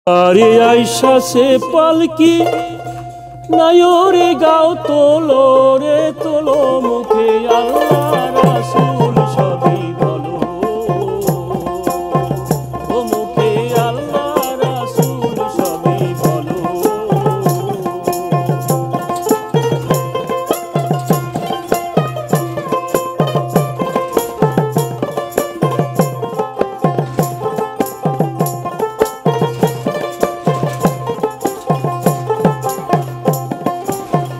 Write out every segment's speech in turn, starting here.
আরে আইসা সে পালকি নায়রে গাও তোলো রে তোলো মুখে আল্লাহ রাসূল সবই বলো ও মুখে আল্লাহ রাসূল সবই বলো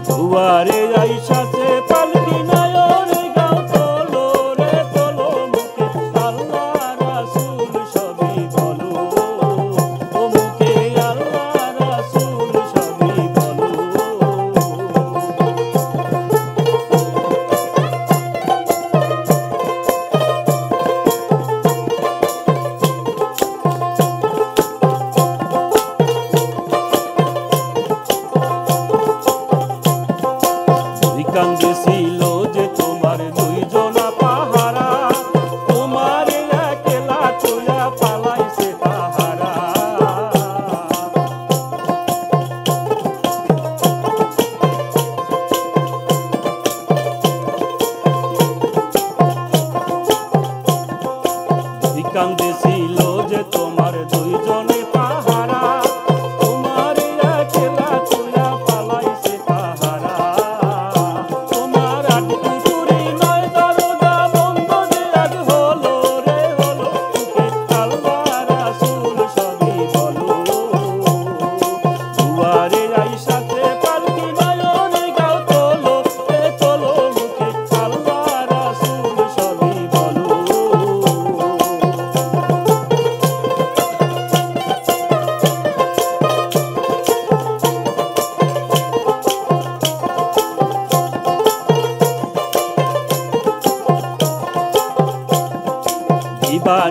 দুয়ারে আইসা সে পালকি নায়রে গাও তোলো রে তোলো মুখে আল্লাহ রাসূল সবই বলো ও মুখে আল্লাহ রাসূল সবই বলো কান্দে ছিল যে তোমার দুইজনা পাহারা তোমার একলা চুয়া পালাইছে তাহারা কান্দে ছিল যে তোমার দুইজনে পাহারা তোমার একলা চুয়া পালাইছে তাহারা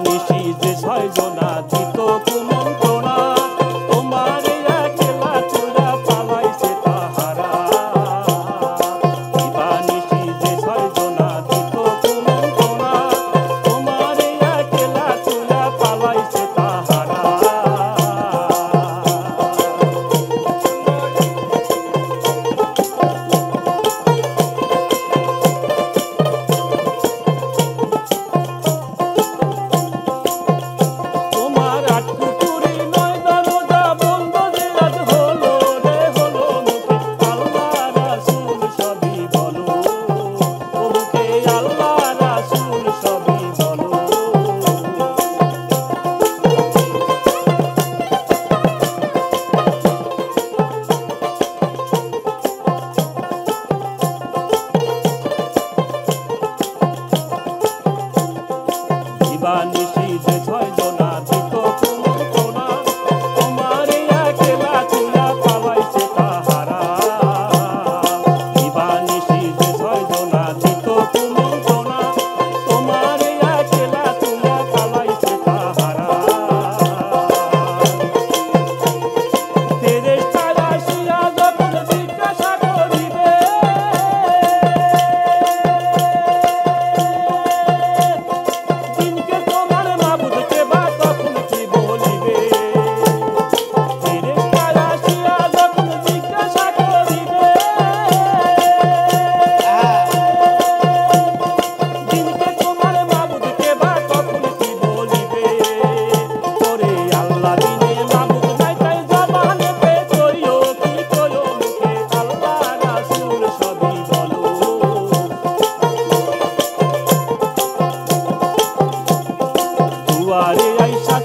নিশি যে ছয়জনা দিত কুমন্ত্রণা তোমার একলা চুরা পালাইছে তাহারা নিশি যে ছয়জনা দিত কুমন্ত্রণা তোমার একলা চুরা পালাইছে তাহারা নিশি যে ছয়জনা দিত কুমন্ত্রণা তোমার একলা চুরা পালাইছে তাহারা নিশি যে ছয়জনা দিত কুমন্ত্রণা তোমার একলা চুরা পালাইছে তাহারা ফেরেশতারা আসিয়া যখন জিজ্ঞাসা করিবে দুয়ারে আইসা